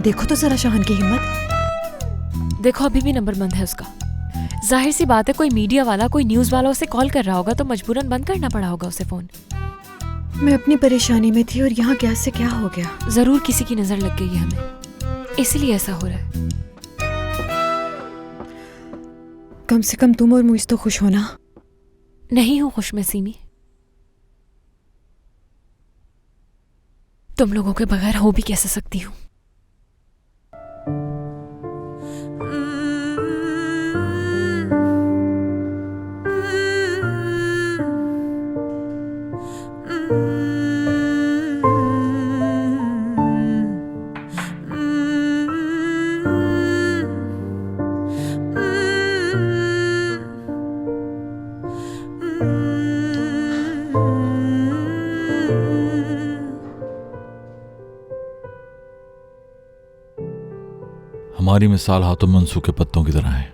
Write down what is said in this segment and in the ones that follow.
देखो तो जरा शाहान की हिम्मत। देखो अभी भी नंबर बंद है उसका। जाहिर सी बात है कोई मीडिया वाला, कोई न्यूज वाला उसे कॉल कर रहा होगा तो मजबूरन बंद करना पड़ा होगा उसे फोन। मैं अपनी परेशानी में थी और यहाँ क्या से क्या हो गया। जरूर किसी की नजर लग गई है हमें, इसलिए ऐसा हो रहा है। कम से कम तुम और मुझ तो खुश हो ना। नहीं हूं खुश मैं सीमी, तुम लोगों के बगैर हो भी कैसे सकती हूँ। हमारी मिसाल हाथों में सूखे पत्तों की तरह है,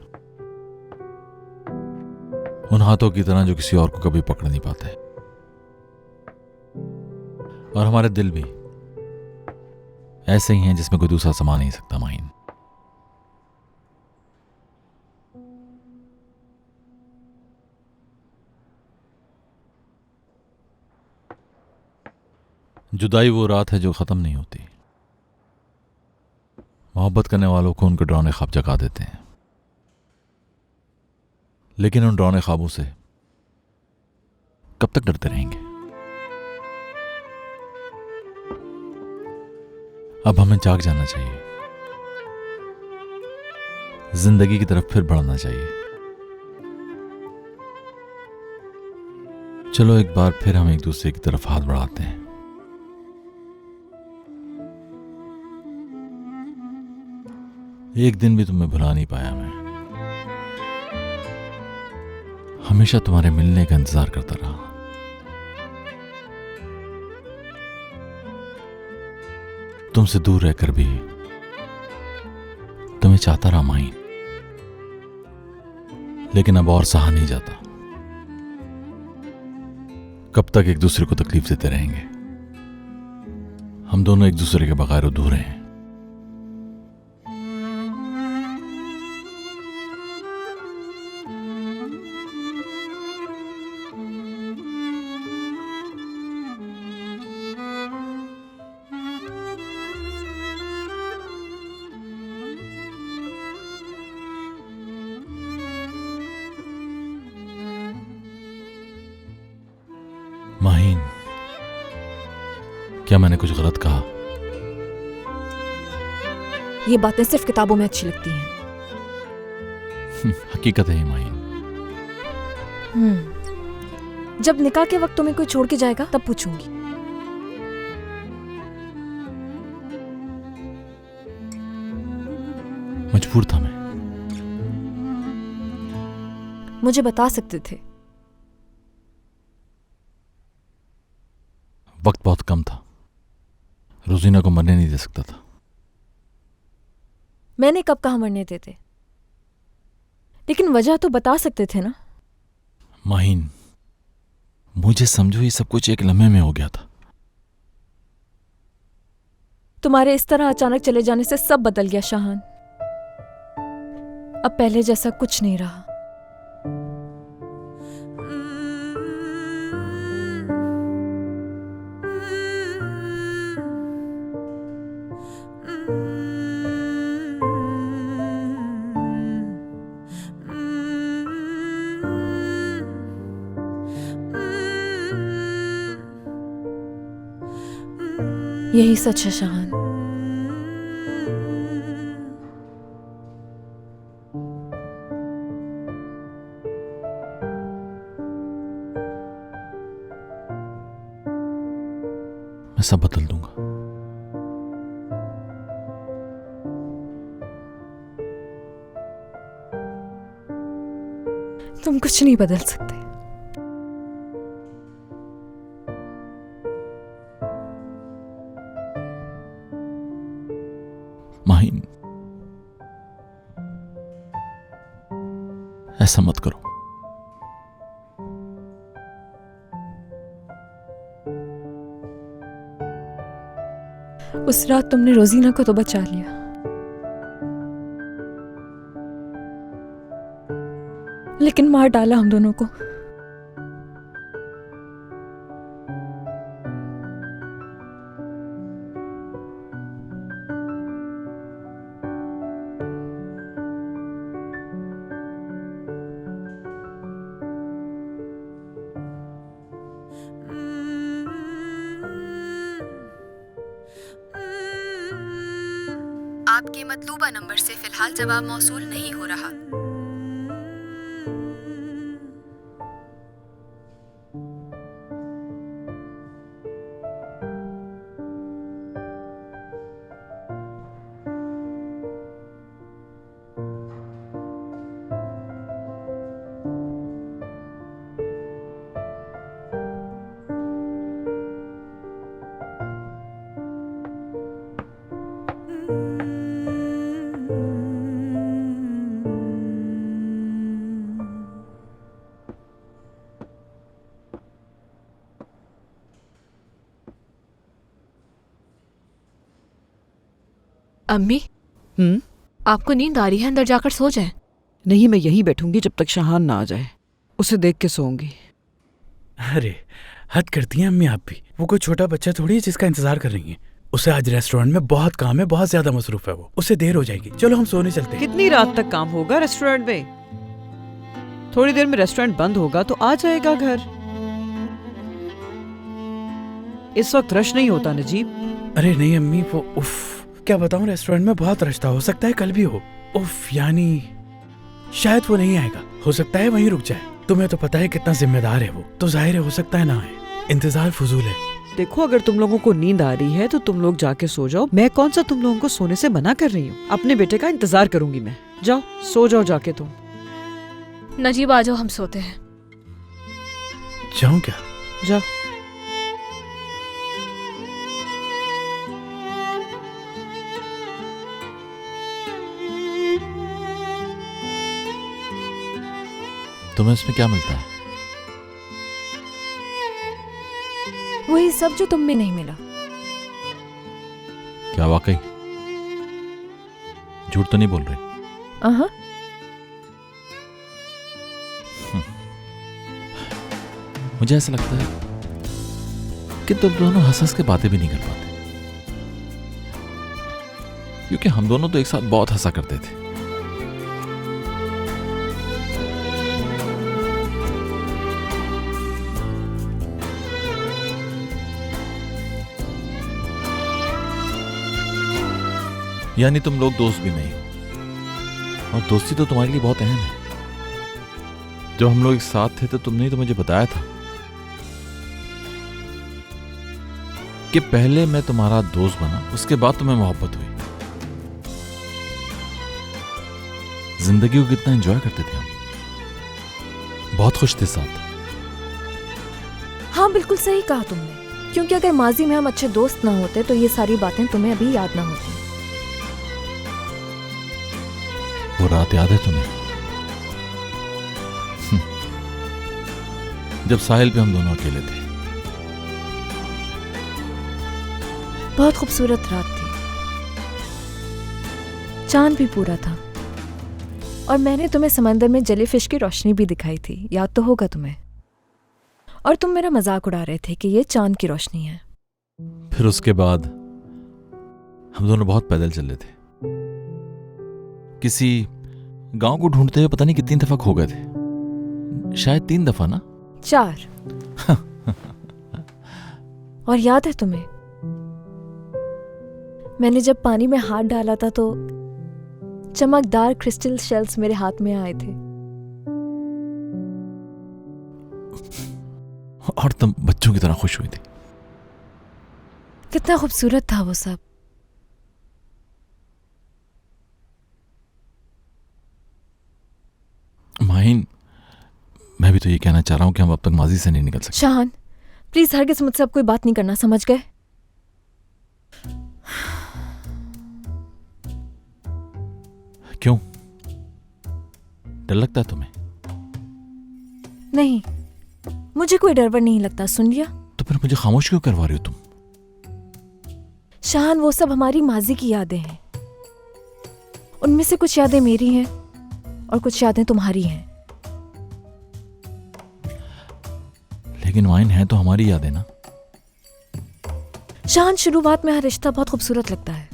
उन हाथों की तरह जो किसी और को कभी पकड़ नहीं पाते। और हमारे दिल भी ऐसे ही हैं जिसमें कोई दूसरा समा नहीं सकता। माहीन, जुदाई वो रात है जो खत्म नहीं होती। मोहब्बत करने वालों को उनके डरावने ख्वाब जगा देते हैं, लेकिन उन डरावने ख्वाबों से कब तक डरते रहेंगे। अब हमें जाग जाना चाहिए, जिंदगी की तरफ फिर बढ़ना चाहिए। चलो एक बार फिर हम एक दूसरे की तरफ हाथ बढ़ाते हैं। एक दिन भी तुम्हें भुला नहीं पाया मैं, हमेशा तुम्हारे मिलने का इंतजार करता रहा। तुमसे दूर रहकर भी तुम्हें चाहता रहा माहीन, लेकिन अब और सहा नहीं जाता। कब तक एक दूसरे को तकलीफ देते रहेंगे। हम दोनों एक दूसरे के बगैर अधूरे हैं। माहीन, क्या मैंने कुछ गलत कहा? ये बातें सिर्फ किताबों में अच्छी लगती हैं। हकीकत है ये माहीन। जब निकाह के वक्त तुम्हें कोई छोड़ के जाएगा तब पूछूंगी। मजबूर था मैं। मुझे बता सकते थे। वक्त बहुत कम था, रोजीना को मरने नहीं दे सकता था। मैंने कब कहा मरने देते, लेकिन वजह तो बता सकते थे ना। माहीन, मुझे समझो ये सब कुछ एक लम्हे में हो गया था। तुम्हारे इस तरह अचानक चले जाने से सब बदल गया शाहान। अब पहले जैसा कुछ नहीं रहा। यही सच है शाहान। मैं सब बदल दूंगा। तुम कुछ नहीं बदल सकते। माहीन, ऐसा मत करो। उस रात तुमने रोजीना को तो बचा लिया, लेकिन मार डाला हम दोनों को। आपके मतलूबा नंबर से फिलहाल जवाब मौसूल नहीं हो रहा। अम्मी, आपको नींद आ रही है? अंदर जाकर सो जाएं। नहीं, मैं यहीं बैठूंगी जब तक शाहान ना आ जाए। उसे देख के सोऊंगी। अरे हद करती हैं अम्मी आप भी। वो कोई छोटा बच्चा थोड़ी है जिसका इंतजार कर रही हैं। उसे आज रेस्टोरेंट में बहुत काम है, बहुत ज्यादा मसरूफ है वो। उसे देर हो जाएगी। चलो हम सोने चलते हैं। कितनी रात तक काम होगा रेस्टोरेंट में? थोड़ी देर में रेस्टोरेंट बंद होगा तो आ जाएगा घर। इस वक्त रश नहीं होता नजीब। अरे नहीं अम्मी, वो उफ, क्या बताऊं, रेस्टोरेंट में बहुत रश था। हो सकता है कल भी हो। उफ, यानी शायद वो नहीं आएगा। हो सकता है वहीं रुक जाए। तुम्हें तो पता है कितना जिम्मेदार है वो, तो जाहिर है हो सकता है ना आए। इंतजार फजूल है। देखो, अगर तुम लोगों को नींद आ रही है तो तुम लोग जाके सो जाओ। मैं कौन सा तुम लोगों को सोने से मना कर रही हूँ। अपने बेटे का इंतजार करूंगी मैं। जाओ सो जाओ जाके तुम। नजीब आ जाओ, हम सोते हैं। जाऊं क्या? जाओ। तुम्हें इसमें क्या मिलता है? वही सब जो तुम में नहीं मिला। क्या वाकई? झूठ तो नहीं बोल रही? अहाँ। मुझे ऐसा लगता है कि तुम दोनों हंस हंस के बातें भी नहीं कर पाते, क्योंकि हम दोनों तो एक साथ बहुत हंसा करते थे। यानी तुम लोग दोस्त भी नहीं हो, और दोस्ती तो तुम्हारे लिए बहुत अहम है। जब हम लोग एक साथ थे तो तुमने ही तो मुझे बताया था कि पहले मैं तुम्हारा दोस्त बना, उसके बाद तुम्हें मोहब्बत हुई। जिंदगी को कितना एंजॉय करते थे हम, बहुत खुश थे साथ। हाँ, बिल्कुल सही कहा तुमने, क्योंकि अगर माजी में हम अच्छे दोस्त ना होते तो ये सारी बातें तुम्हें अभी याद ना होती। वो रात याद है तुम्हें, जब साहिल पे हम दोनों अकेले थे? बहुत खूबसूरत रात थी, चांद भी पूरा था, और मैंने तुम्हें समंदर में जेलीफिश की रोशनी भी दिखाई थी, याद तो होगा तुम्हें। और तुम मेरा मजाक उड़ा रहे थे कि ये चांद की रोशनी है। फिर उसके बाद हम दोनों बहुत पैदल चल रहे थे, किसी गांव को ढूंढते हुए पता नहीं कितनी दफा खो गए थे, शायद 3 दफा ना? 4। और याद है तुम्हें, मैंने जब पानी में हाथ डाला था तो चमकदार क्रिस्टल शेल्स मेरे हाथ में आए थे। और तुम बच्चों की तरह खुश हुई थी। कितना खूबसूरत था वो सब। माहिन, मैं भी तो ये कहना चाह रहा हूं कि हम अब तक माजी से नहीं निकल सकते। शाहान, प्लीज हरगिज़ मुझसे अब कोई बात नहीं करना, समझ गए? क्यों, डर लगता है तुम्हें? नहीं, मुझे कोई डर वर नहीं लगता, सुन लिया? तो फिर मुझे खामोश क्यों करवा रही हो तुम? शाहान, वो सब हमारी माजी की यादें हैं। उनमें से कुछ यादें मेरी हैं और कुछ यादें तुम्हारी हैं। लेकिन वाइन है तो हमारी याद है ना। शान, शुरुआत में हर रिश्ता बहुत खूबसूरत लगता है,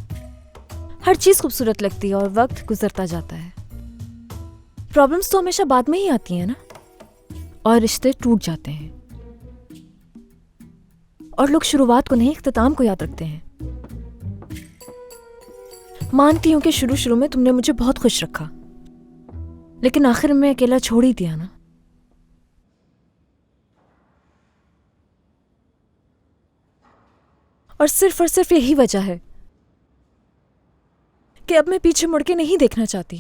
हर चीज खूबसूरत लगती है और वक्त गुजरता जाता है। प्रॉब्लम्स तो हमेशा बाद में ही आती हैं ना, और रिश्ते टूट जाते हैं और लोग शुरुआत को नहीं इख्तिताम को याद रखते हैं। मानती हूं कि शुरू शुरू में तुमने मुझे बहुत खुश रखा, लेकिन आखिर में अकेला छोड़ ही दिया ना। और सिर्फ यही वजह है कि अब मैं पीछे मुड़ के नहीं देखना चाहती,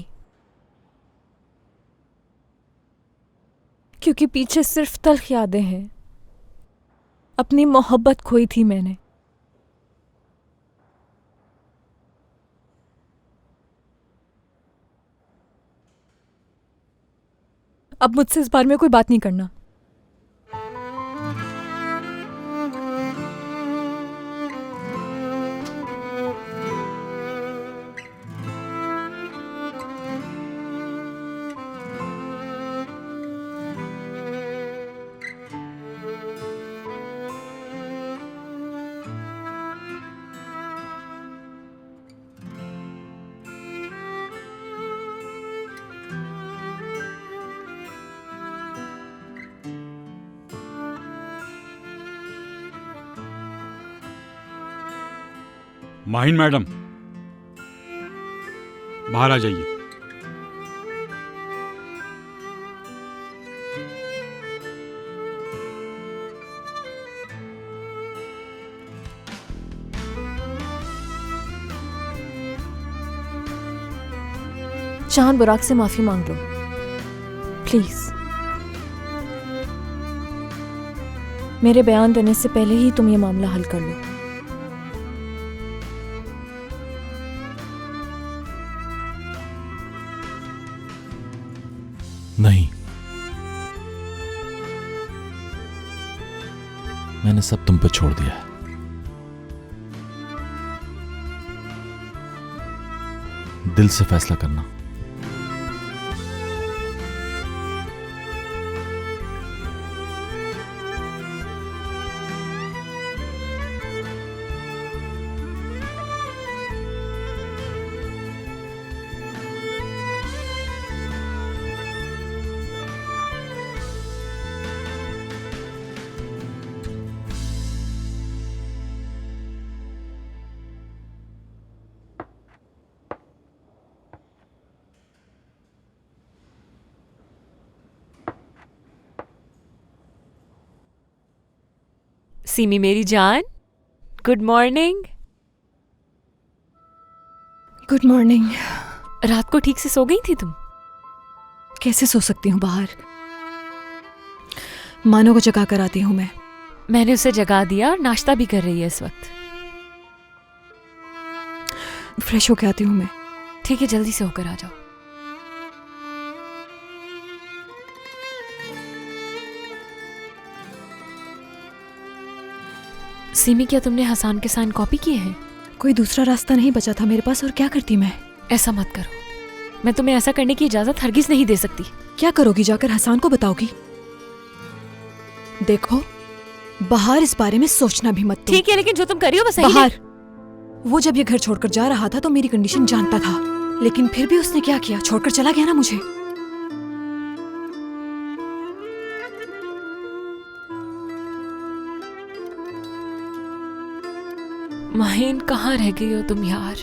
क्योंकि पीछे सिर्फ तल्ख यादें हैं। अपनी मोहब्बत खोई थी मैंने। अब मुझसे इस बारे में कोई बात नहीं करना। माहिन मैडम, बाहर आ जाइए। शान, बुराक से माफी मांग लो प्लीज। मेरे बयान देने से पहले ही तुम ये मामला हल कर लो। नहीं, मैंने सब तुम पे छोड़ दिया है। दिल से फैसला करना। सीमी मेरी जान, गुड मॉर्निंग। Good morning. रात को ठीक से सो गई थी तुम? कैसे सो सकती हूँ बाहर? मानो को जगा कर आती हूँ मैं। मैंने उसे जगा दिया और नाश्ता भी कर रही है इस वक्त। फ्रेश होके आती हूँ मैं। ठीक है, जल्दी से होकर आ जाओ। सीमी, क्या तुमने हसान के साइन कॉपी किए हैं? कोई दूसरा रास्ता नहीं बचा था मेरे पास, और क्या करती मैं? ऐसा मत करो, मैं तुम्हें ऐसा करने की इजाजत हरगिज नहीं दे सकती। क्या करोगी? जाकर हसान को बताओगी? देखो, बाहर इस बारे में सोचना भी मत। ठीक है, लेकिन जो तुम कर रही हो बस बाहर। वो जब ये घर छोड़कर जा रहा था तो मेरी कंडीशन जानता था, लेकिन फिर भी उसने क्या किया? छोड़कर चला गया ना मुझे। माहिन, कहाँ रह गई हो तुम यार?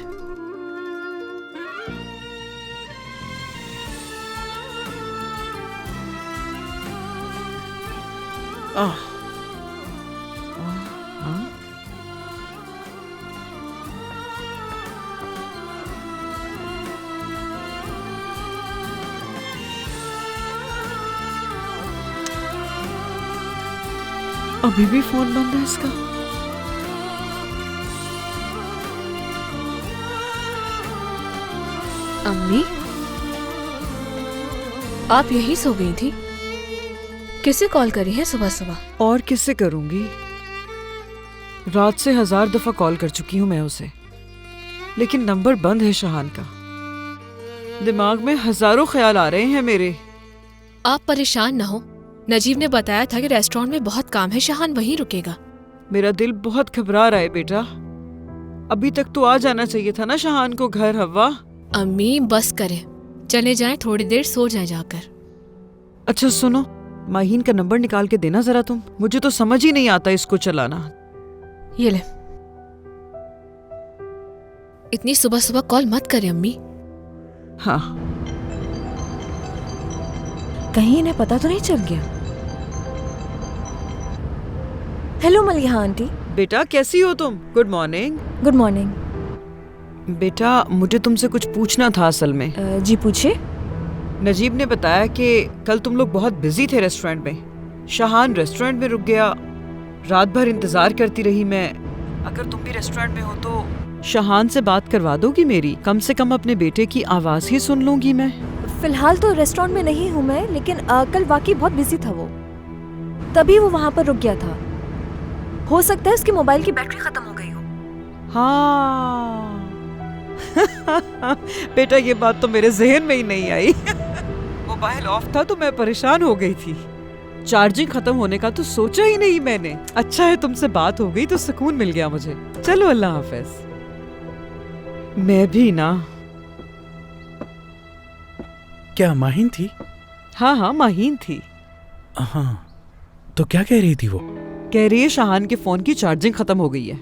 अभी भी फोन बंद है इसका। अम्मी, आप यही सो गई थी? किसे कॉल करी है सुबह सुबह? और किससे करूंगी? रात से 1000 दफा कॉल कर चुकी हूं मैं उसे, लेकिन नंबर बंद है शहान का। दिमाग में हजारों ख्याल आ रहे हैं मेरे। आप परेशान ना हो, नजीब ने बताया था कि रेस्टोरेंट में बहुत काम है, शाहान वहीं रुकेगा। मेरा दिल बहुत घबरा रहा है बेटा। अभी तक तो आ जाना चाहिए था ना शाहान को घर। हवा, अम्मी बस करें, चले जाएं, थोड़ी देर सो जाएं जाकर। अच्छा सुनो, माहीन का नंबर निकाल के देना जरा तुम। मुझे तो समझ ही नहीं आता इसको चलाना। ये ले। इतनी सुबह सुबह कॉल मत करें अम्मी। हाँ, कहीं इन्हें पता तो नहीं चल गया? Hello Maliha aunty. बेटा कैसी हो तुम? Good morning. Good morning. बेटा मुझे तुमसे कुछ पूछना था असल में। जी पूछिए। नजीब ने बताया कि कल तुम लोग बहुत बिजी थे रेस्टोरेंट में। शाहान रेस्टोरेंट में रुक गया, रात भर इंतजार करती रही मैं। अगर तुम भी रेस्टोरेंट में हो तो शाहान से बात करवा दोगी मेरी? कम से कम अपने बेटे की आवाज ही सुन लूंगी मैं। फिलहाल तो रेस्टोरेंट में नहीं हूँ मैं, लेकिन कल वाकई बहुत बिजी था वो, तभी वो वहाँ पर रुक गया था। हो सकता है उसके मोबाइल की बैटरी खत्म हो गई हो। हाँ बेटा ये बात तो मेरे जहन में ही नहीं आई। मोबाइल ऑफ था तो मैं परेशान हो गई थी। चार्जिंग खत्म होने का तो सोचा ही नहीं मैंने। अच्छा है तुमसे बात हो गई तो सुकून मिल गया मुझे। चलो अल्लाह हाफिज। मैं भी ना। क्या माहिन थी? हाँ हाँ माहीन थी। हाँ, तो क्या कह रही थी वो? कह रही है शाहान के फोन की चार्जिंग खत्म हो गई है।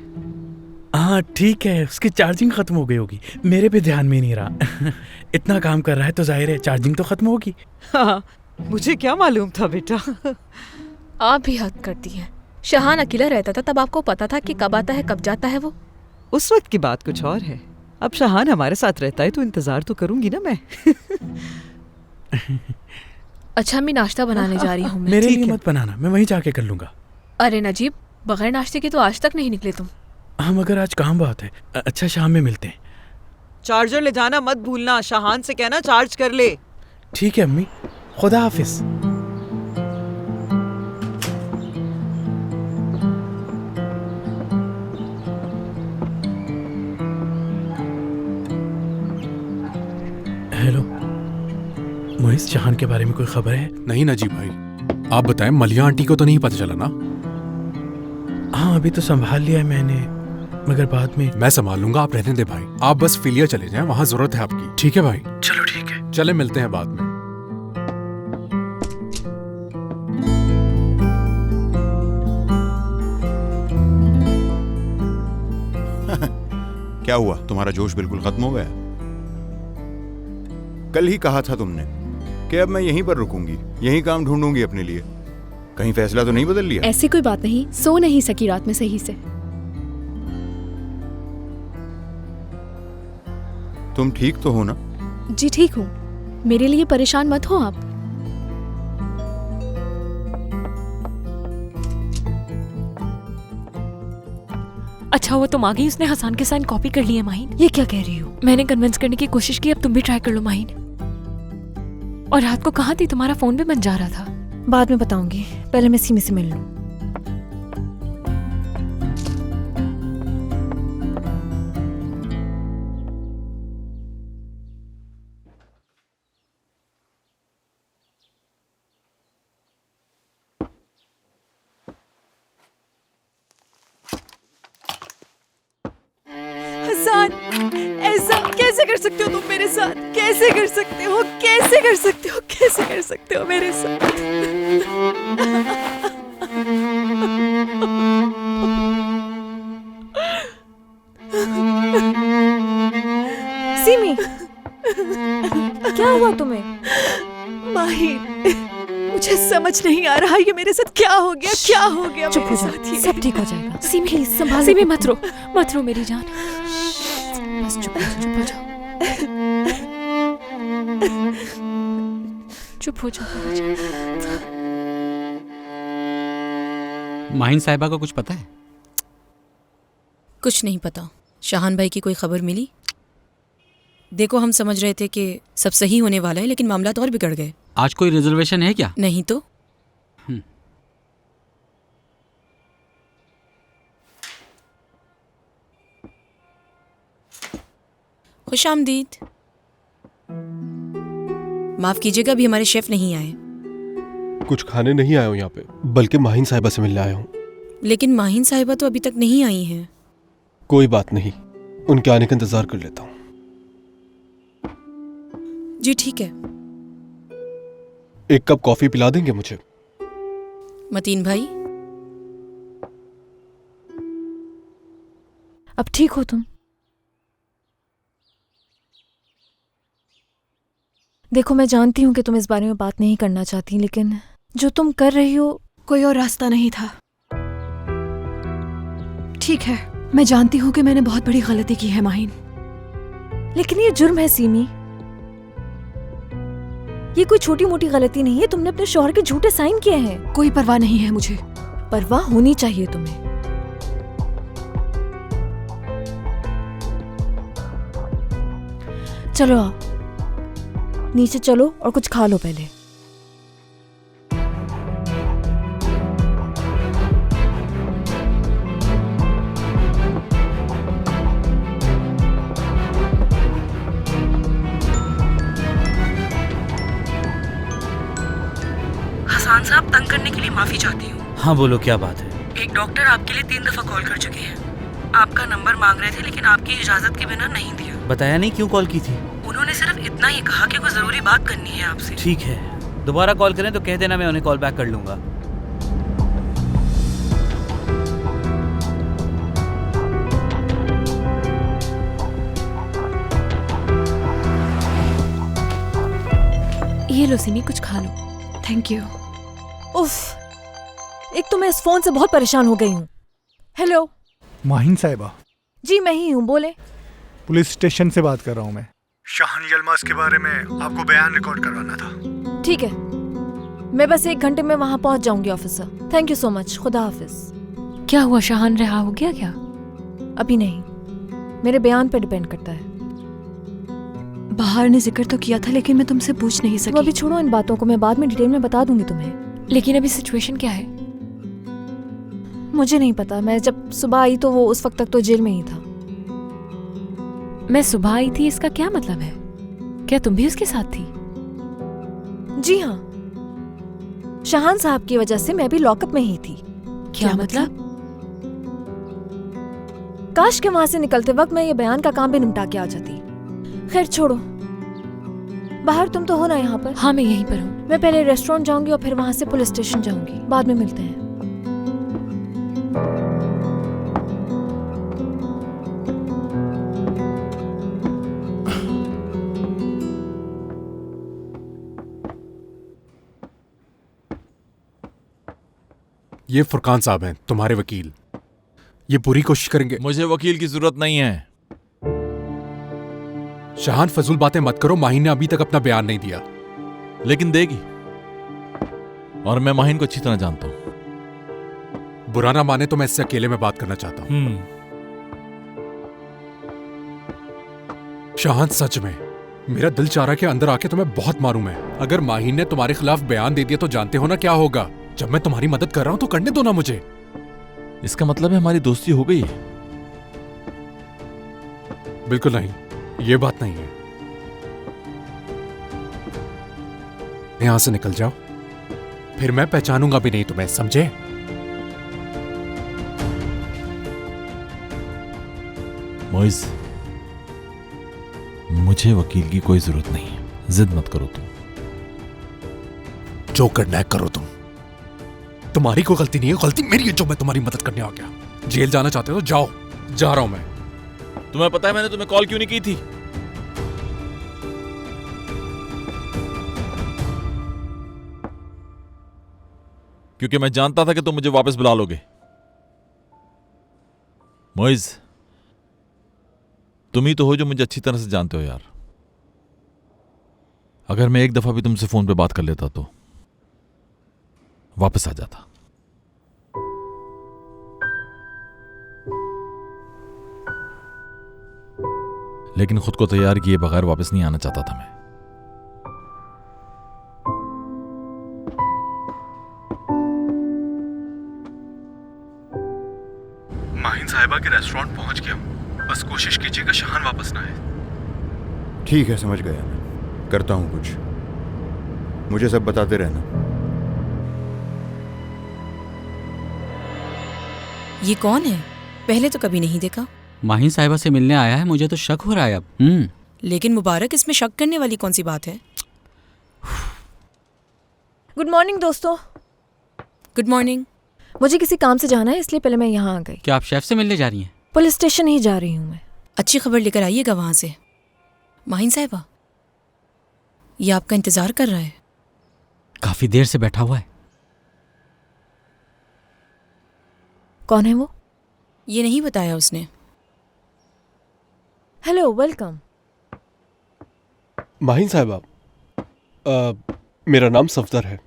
हाँ ठीक है, उसकी चार्जिंग खत्म हो गई होगी, मेरे भी ध्यान में नहीं रहा। इतना काम कर रहा है तो जाहिर है चार्जिंग तो खत्म होगी। हाँ, मुझे क्या मालूम था बेटा। आप भी हद करती हैं। शाहान अकेला रहता था तब आपको पता था कि कब आता है कब जाता है वो? उस वक्त की बात कुछ और है। अब शाहान हमारे साथ रहता है तो इंतजार तो करूंगी ना मैं। अच्छा मैं नाश्ता बनाने जा रही हूँ मैं। मेरे ठीक लिए है। मत बनाना, मैं वहीं जाके कर लूंगा। अरे नजीब, बगैर नाश्ते के तो आज तक नहीं निकले तुम। हाँ मगर आज काम बहुत है। अच्छा शाम में मिलते हैं। चार्जर ले जाना मत भूलना। शाहान से कहना चार्ज कर ले। ठीक है अम्मी, खुदा हाफिज। हेलो मोइस, जहान के बारे में कोई खबर है? नहीं नजीब भाई, आप बताएं, मलिया आंटी को तो नहीं पता चला ना? हाँ अभी तो संभाल लिया है मैंने, मगर बाद में। मैं संभाल लूंगा, आप रहने दे भाई। आप बस फिलिया चले जाएं, वहां जरूरत है आपकी। ठीक है भाई? चलो ठीक है। चले मिलते हैं बाद में। क्या हुआ, तुम्हारा जोश बिल्कुल खत्म हो गया? कल ही कहा था तुमने कि अब मैं यहीं पर रुकूंगी, यहीं काम ढूंढूंगी अपने लिए। कहीं फैसला तो नहीं बदल लिया? ऐसी कोई बात नहीं, सो नहीं सकी रात में सही से। तुम ठीक तो हो ना? जी ठीक हूँ, मेरे लिए परेशान मत हो आप। अच्छा वो तुम आ गई, उसने हसान के साइन कॉपी कर लिए माहिन। ये क्या कह रही हो? मैंने कन्विंस करने की कोशिश की, अब तुम भी ट्राई कर लो माहिन। और रात को कहाँ थी? तुम्हारा फोन भी बंद जा रहा था। बाद में बताऊंगी, पहले मैं सीमी से मिल लूं। हसन, ऐसा कैसे कर सकते हो तुम मेरे साथ? कैसे कर सकते हो? कैसे कर सकते हो? कैसे कर सकते हो मेरे साथ? सीमी, क्या हुआ तुम्हें? माहिर, मुझे समझ नहीं आ रहा ये मेरे साथ क्या हो गया। क्या हो गया चुप हो मेरे जाओ, साथ ये? सब ठीक हो जाएगा। सीमी प्लीज संभालो। सीमी मत रो मेरी जान। बस चुप हो जाओ। चुप हो जाओ। माहिन साहिबा को कुछ पता है? कुछ नहीं पता। शाहान भाई की कोई खबर मिली? देखो हम समझ रहे थे कि सब सही होने वाला है, लेकिन मामला तो और बिगड़ गए। आज कोई रिजर्वेशन है क्या? नहीं तो। खुश आमदीद। माफ कीजिएगा, अभी हमारे शेफ नहीं आए। कुछ खाने नहीं आया हूँ यहाँ पे, बल्कि माहिन साहिबा से मिलने आया हूँ। लेकिन माहिन साहिबा तो अभी तक नहीं आई हैं। कोई बात नहीं, उनके आने का इंतजार कर लेता हूँ। जी ठीक है। एक कप कॉफी पिला देंगे मुझे? मतीन भाई, अब ठीक हो तुम? देखो, मैं जानती हूँ कि तुम इस बारे में बात नहीं करना चाहती, लेकिन जो तुम कर रही हो, कोई और रास्ता नहीं था। ठीक है, मैं जानती हूँ कि मैंने बहुत बड़ी गलती की है माहिन, लेकिन ये जुर्म है सीमी। ये कोई छोटी मोटी गलती नहीं है। तुमने अपने शौहर के झूठे साइन किए हैं। कोई परवाह नहीं है मुझे। परवाह होनी चाहिए तुम्हें। चलो आओ, नीचे चलो और कुछ खा लो पहले। हसन साहब, तंग करने के लिए माफी चाहती हूँ। हाँ बोलो, क्या बात है? एक डॉक्टर आपके लिए 3 दफा कॉल कर चुके हैं। आपका नंबर मांग रहे थे, लेकिन आपकी इजाजत के बिना नहीं दिया। बताया नहीं क्यों कॉल की थी? उन्होंने सिर्फ इतना ही कहा कि कोई जरूरी बात करनी है आपसे। ठीक है, दोबारा कॉल करें तो कह देना, मैं उन्हें कॉल बैक कर लूंगा। ये लो सिमी, कुछ खा लो। Thank you. उफ, एक तो मैं इस फोन से बहुत परेशान हो गई हूँ। हेलो माहिन साहिबा? जी मैं ही हूँ, बोले। पुलिस स्टेशन से बात कर रहा हूँ मैं। शाहान यलमास के बारे में आपको बयान रिकॉर्ड करवाना था। ठीक है, मैं बस 1 घंटे में वहाँ पहुँच जाऊंगी officer. Thank you so much, खुदा हाफिज। क्या हुआ, शाहान रिहा हो गया क्या? अभी नहीं, मेरे बयान पे डिपेंड करता है। बाहर ने जिक्र तो किया था, लेकिन मैं तुमसे पूछ नहीं तो अभी सकी। छोड़ो इन बातों को, मैं बाद में डिटेल में बता दूंगी तुम्हें। लेकिन अभी सिचुएशन क्या है? मुझे नहीं पता, मैं जब सुबह आई तो वो उस वक्त तक तो जेल में ही था। मैं सुबह आई थी, इसका क्या मतलब है? क्या तुम भी उसके साथ थी? जी हाँ, शाहान साहब की वजह से मैं भी लॉकअप में ही थी। क्या मतलब? काश के वहां से निकलते वक्त मैं ये बयान का काम भी निपटा के आ जाती। खैर छोड़ो, बाहर तुम तो हो ना यहाँ पर? हाँ, मैं यहीं पर हूँ। मैं पहले रेस्टोरेंट जाऊंगी और फिर वहां से पुलिस स्टेशन जाऊंगी। बाद में मिलते हैं। ये फुरकान साहब हैं, तुम्हारे वकील। ये पूरी कोशिश करेंगे। मुझे वकील की जरूरत नहीं है। शाहान, फजूल बातें मत करो। माहिन ने अभी तक अपना बयान नहीं दिया। लेकिन देगी, और मैं माहिन को अच्छी तरह जानता हूं। बुरा ना माने तो मैं इससे अकेले में बात करना चाहता हूं। शाहान, सच में मेरा दिल चाह रहा है कि अंदर आके तुम्हें बहुत मारूं मैं। अगर माहिन ने तुम्हारे खिलाफ बयान दे दिया तो जानते हो ना क्या होगा। जब मैं तुम्हारी मदद कर रहा हूं तो करने दो ना मुझे। इसका मतलब है हमारी दोस्ती हो गई है? बिल्कुल नहीं, ये बात नहीं है। यहां से निकल जाओ, फिर मैं पहचानूंगा भी नहीं तुम्हें, समझे? मोइज, मुझे वकील की कोई जरूरत नहीं है। जिद मत करो तुम। जो करना है करो तुम। तुम्हारी कोई गलती नहीं है, गलती मेरी है जो मैं तुम्हारी मदद करने आ गया। जेल जाना चाहते हो तो जाओ, जा रहा हूं मैं। तुम्हें पता है मैंने तुम्हें कॉल क्यों नहीं की थी? क्योंकि मैं जानता था कि तुम मुझे वापस बुला लोगे। मोइज, तुम ही तो हो जो मुझे अच्छी तरह से जानते हो यार। अगर मैं एक दफा भी तुमसे फोन पे बात कर लेता तो वापस आ जाता। लेकिन खुद को तैयार किए बगैर वापस नहीं आना चाहता था मैं। माहिन साहिबा के रेस्टोरेंट पहुंच गया हूं। बस कोशिश कीजिएगा शाहान वापस ना आए। ठीक है, समझ गया मैं। करता हूं कुछ। मुझे सब बताते रहना। ये कौन है? पहले तो कभी नहीं देखा। माहिन साहिबा से मिलने आया है, मुझे तो शक हो रहा है अब। लेकिन मुबारक, इसमें शक करने वाली कौन सी बात है? गुड मॉर्निंग दोस्तों। Good morning. मुझे किसी काम से जाना है, इसलिए पहले मैं यहाँ आ गई। क्या आप शेफ से मिलने जा रही हैं? पुलिस स्टेशन ही जा रही हूँ मैं। अच्छी खबर लेकर आइएगा वहां से। माहिन साहिबा, ये आपका इंतजार कर रहा है। काफी देर से बैठा हुआ है। कौन है वो? ये नहीं बताया उसने। Hello, welcome. माहिन साहिबा, मेरा नाम सफदर है।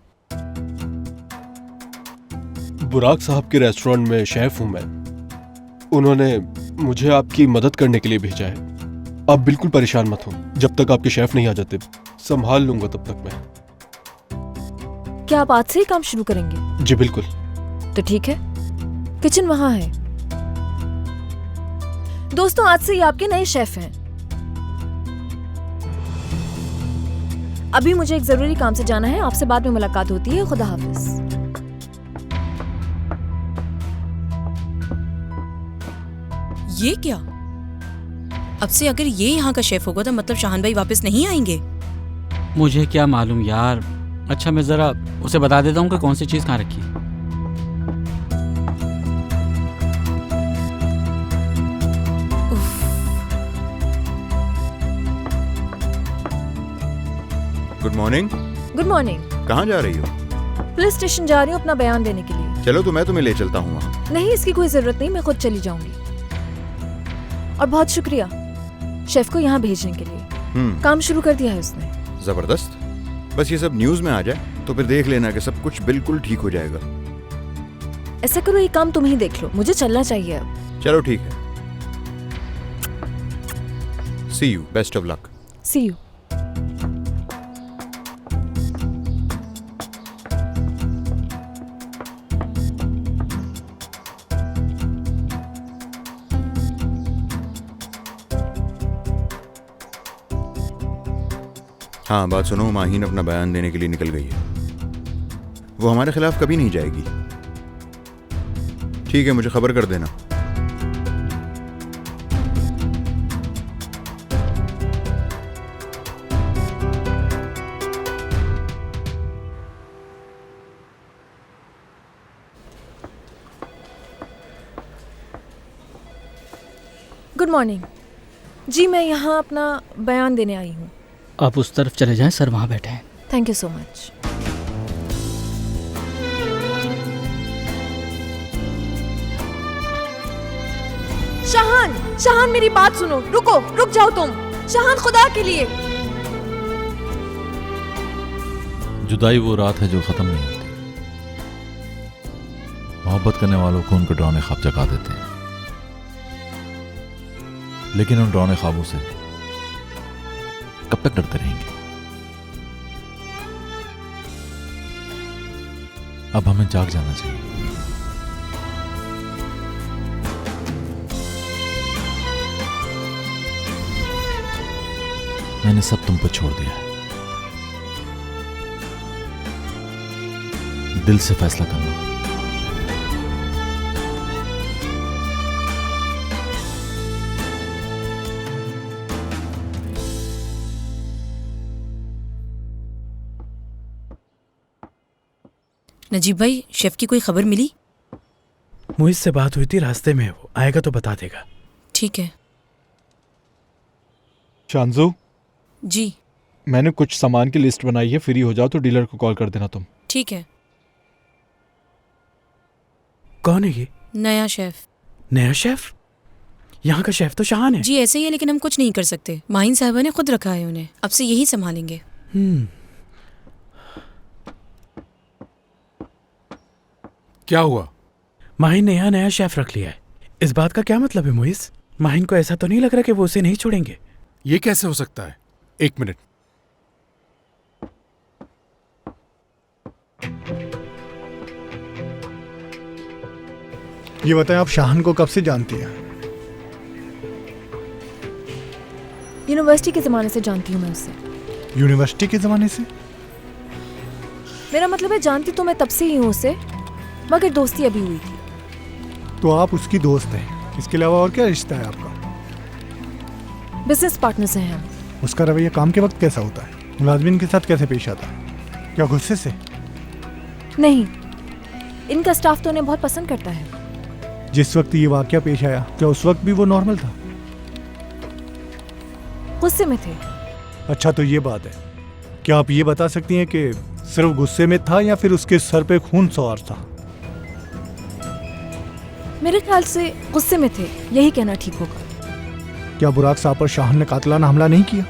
बुराक साहब के रेस्टोरेंट में शेफ हूं मैं। उन्होंने मुझे आपकी मदद करने के लिए भेजा है। आप बिल्कुल परेशान मत हो, जब तक आपके शेफ नहीं आ जाते संभाल लूंगा तब तक मैं। क्या आप आज से ही काम शुरू करेंगे? जी बिल्कुल। तो ठीक है, किचन वहां है। दोस्तों, आज से ये आपके नए शेफ हैं। अभी मुझे एक जरूरी काम से जाना है, आपसे बाद में मुलाकात होती है। खुदा हाफिज। ये क्या? अब से अगर ये यहाँ का शेफ होगा तो मतलब शाहान भाई वापस नहीं आएंगे। मुझे क्या मालूम यार। अच्छा, मैं जरा उसे बता देता हूँ कि कौन सी चीज कहाँ रखी है। Good morning. Good morning. कहाँ जा रही हो? पुलिस स्टेशन जा रही हूँ अपना बयान देने के लिए। चलो तो मैं तुम्हें ले चलता हूँ वहाँ। नहीं, इसकी कोई जरूरत नहीं, मैं खुद चली जाऊंगी। और बहुत शुक्रिया शेफ को यहाँ भेजने के लिए। काम शुरू कर दिया है उसने। जबरदस्त। बस ये सब न्यूज में आ जाए तो फिर देख लेना कि सब कुछ बिल्कुल ठीक हो जाएगा। ऐसा करो, ये काम तुम ही देख लो, मुझे चलना चाहिए अब। चलो ठीक है। See you, best of luck. See you. हाँ, बात सुनो, माहीन अपना बयान देने के लिए निकल गई है। वो हमारे खिलाफ कभी नहीं जाएगी। ठीक है, मुझे खबर कर देना। गुड मॉर्निंग जी, मैं यहाँ अपना बयान देने आई हूँ। आप उस तरफ चले जाएं, सर वहां बैठे हैं। Thank you so much. Shahan, Shahan मेरी बात सुनो। रुको, रुक जाओ तुम। शाहान, खुदा के लिए। जुदाई वो रात है जो खत्म नहीं होती। मोहब्बत करने वालों को उनके डरावने ख्वाब जगा देते हैं, लेकिन उन डरावने ख्वाबों से कब तक डरते रहेंगे? अब हमें जाग जाना चाहिए। मैंने सब तुम पर छोड़ दिया है। दिल से फैसला करना। नजीब भाई, शेफ की कोई खबर मिली? मुझसे से बात हुई थी, रास्ते में है वो। आएगा तो बता देगा। ठीक है। शांजू जी। मैंने कुछ सामान की लिस्ट बनाई है, फ्री हो जाओ तो डीलर को कॉल कर देना तुम। ठीक है। कौन है ये? नया शेफ। नया शेफ? यहाँ का शेफ तो शाहान है। जी ऐसे ही है, लेकिन हम कुछ नहीं कर सकते। माहिन साहिबा ने खुद रखा है उन्हें, अब से यही संभालेंगे। क्या हुआ? माहिन ने यहाँ नया शेफ रख लिया है। इस बात का क्या मतलब है मोइस? माहिन को ऐसा तो नहीं लग रहा कि वो उसे नहीं छोड़ेंगे? ये कैसे हो सकता है? एक मिनट। ये बताएं, आप शाहान को कब से जानती हैं? यूनिवर्सिटी के ज़माने से जानती हूँ मैं उसे। यूनिवर्सिटी के ज़माने से? मेरा मतलब है जानती तो मैं तब से ही हूँ उसे, मगर दोस्ती अभी हुई थी। तो आप उसकी दोस्त हैं, इसके अलावा और क्या रिश्ता है आपका? बिजनेस पार्टनर्स हैं हम। उसका रवैया काम के वक्त कैसा होता है? मुलाजमिन के साथ कैसे पेश आता है? क्या गुस्से से? नहीं, इनका स्टाफ तो उन्हें बहुत पसंद करता है। जिस वक्त ये वाकया पेश आया, क्या उस वक्त भी वो नॉर्मल था? गुस्से में थे। अच्छा, तो ये बात है। क्या आप ये बता सकती हैं कि सिर्फ गुस्से में था या फिर उसके सर पे खून सवार था? मेरे ख्याल से गुस्से में थे, यही कहना ठीक होगा। क्या बुराक साहब पर शाहन ने कातलाना हमला नहीं किया?